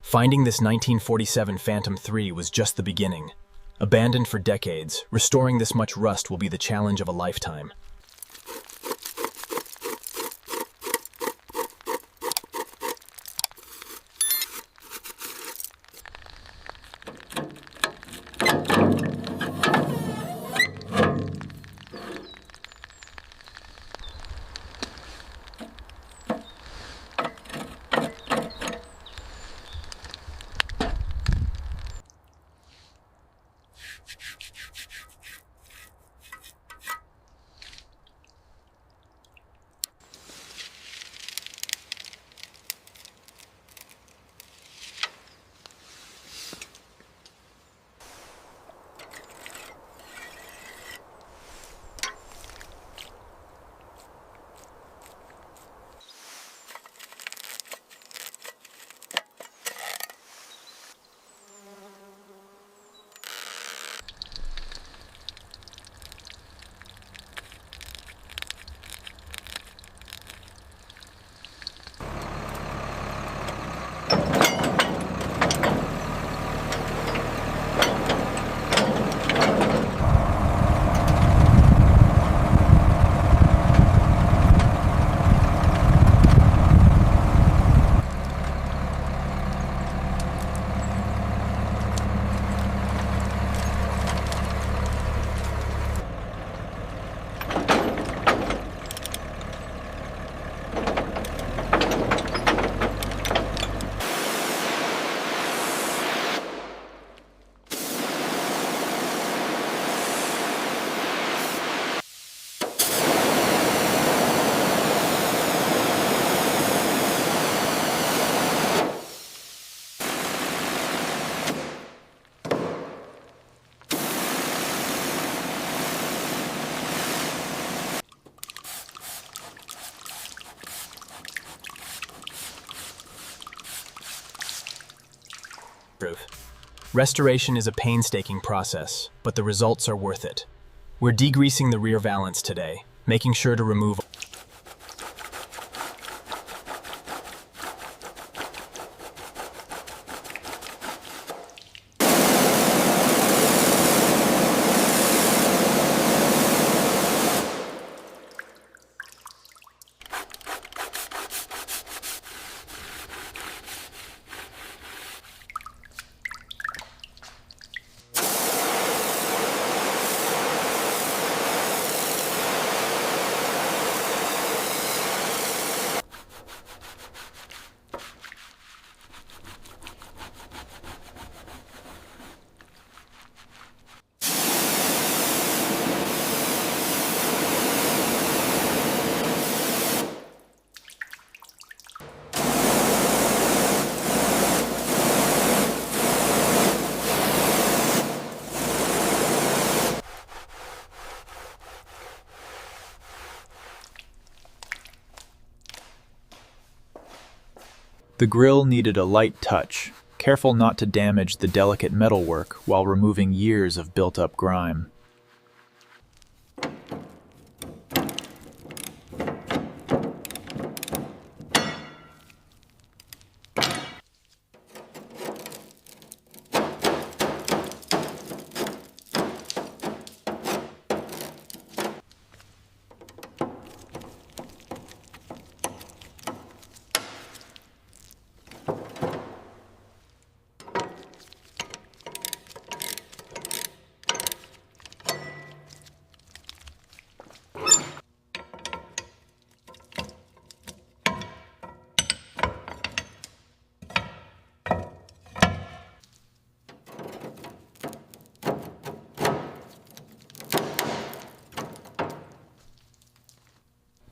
Finding this 1947 Phantom III was just the beginning. Abandoned for decades, restoring this much rust will be the challenge of a lifetime. Restoration is a painstaking process, but the results are worth it. We're degreasing the rear valance today, making sure to remove The grille needed a light touch, careful not to damage the delicate metalwork while removing years of built-up grime.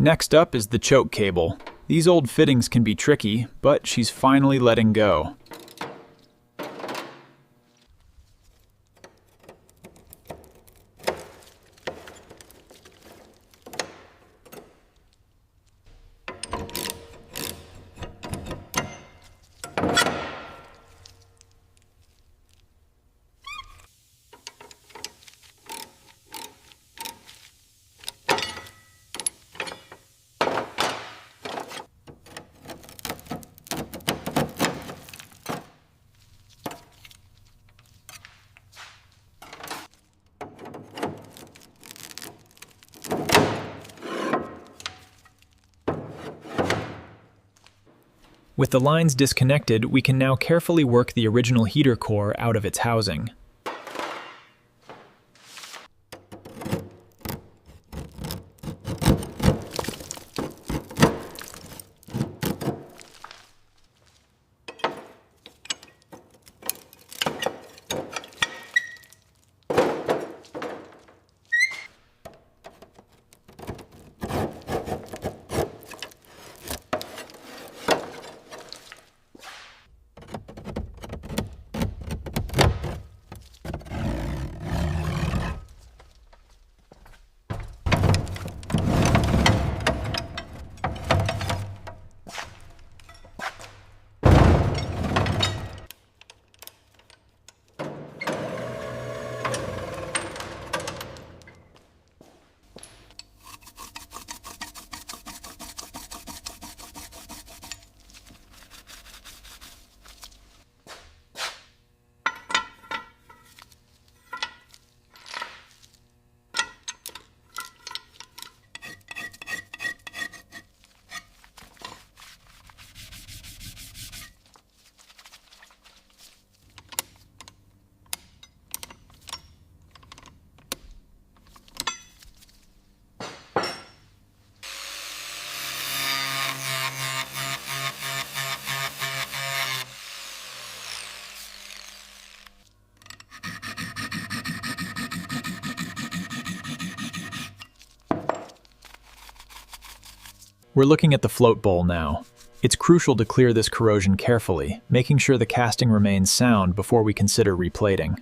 Next up is the choke cable. These old fittings can be tricky, but she's finally letting go. With the lines disconnected, we can now carefully work the original heater core out of its housing. We're looking at the float bowl now. It's crucial to clear this corrosion carefully, making sure the casting remains sound before we consider replating.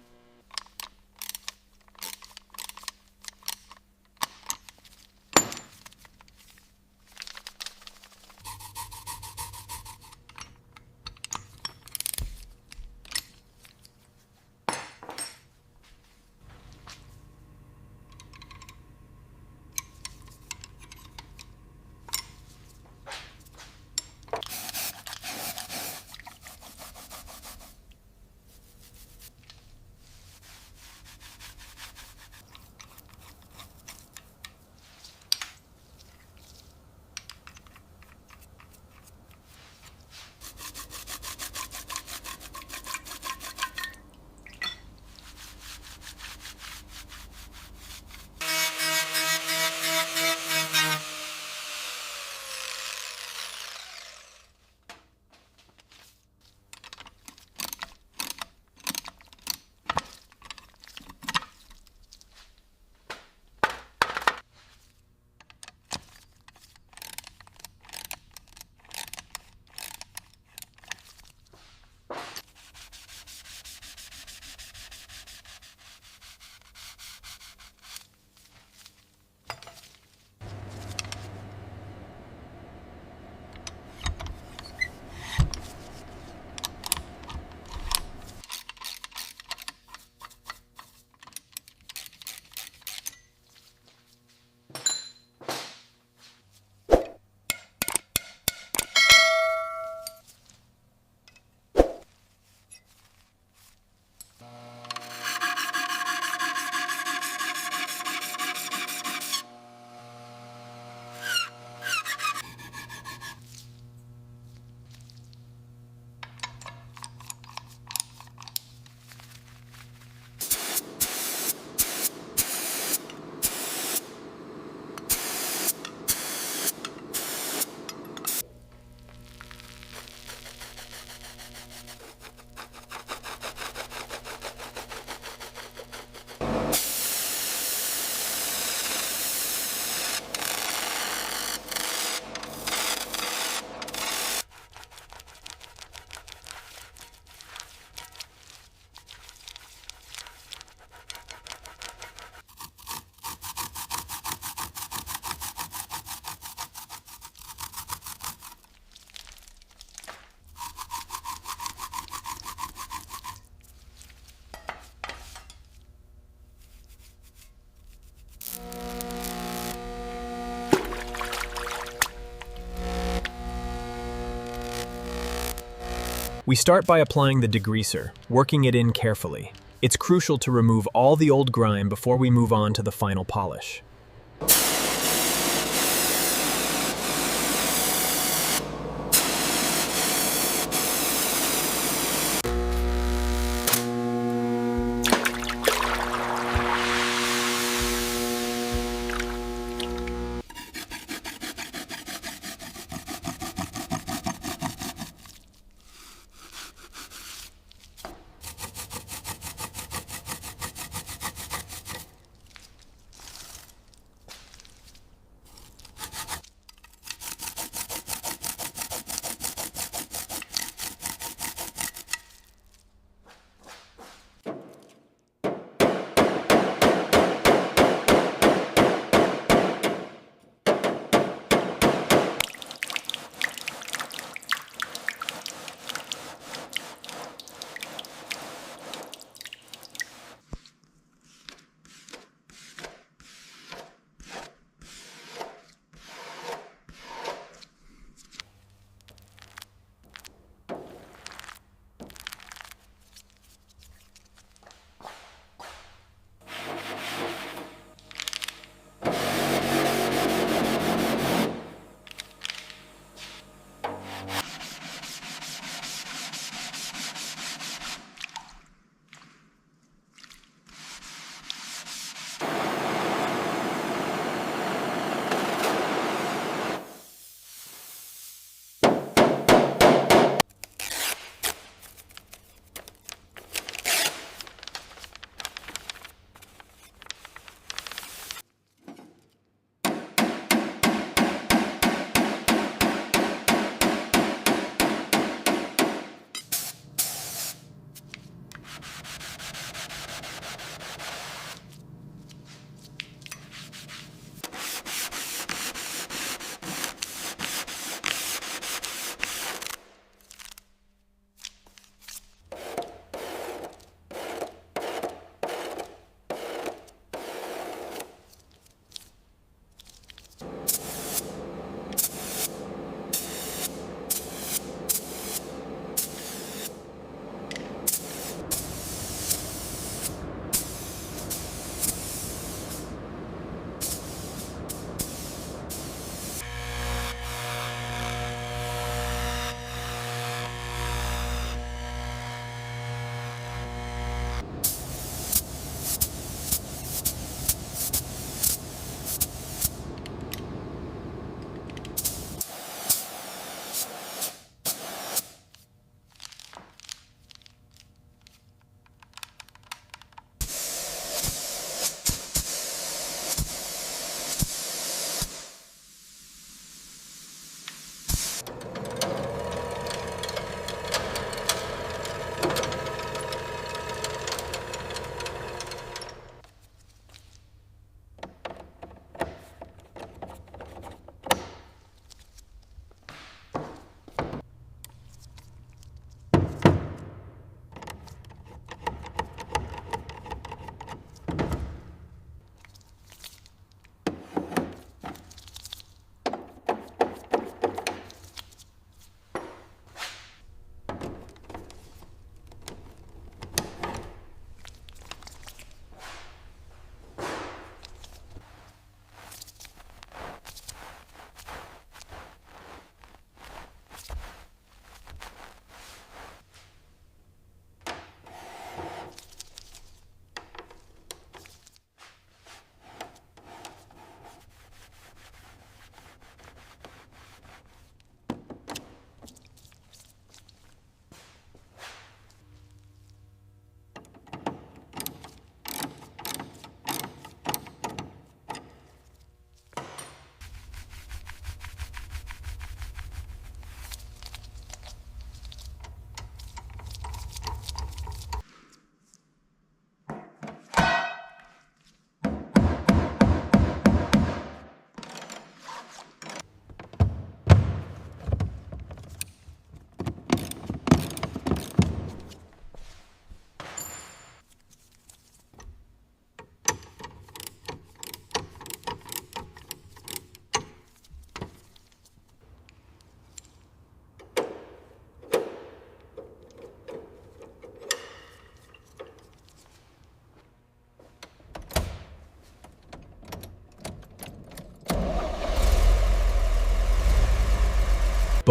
We start by applying the degreaser, working it in carefully. It's crucial to remove all the old grime before we move on to the final polish.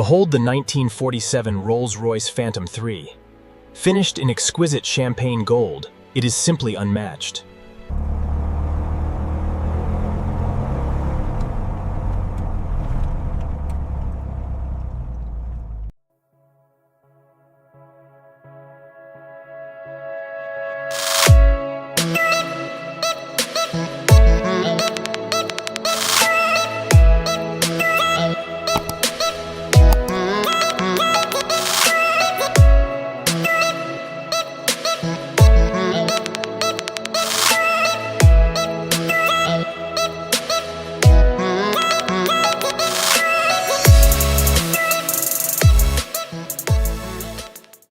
Behold the 1947 Rolls-Royce Phantom III. Finished in exquisite champagne gold, it is simply unmatched.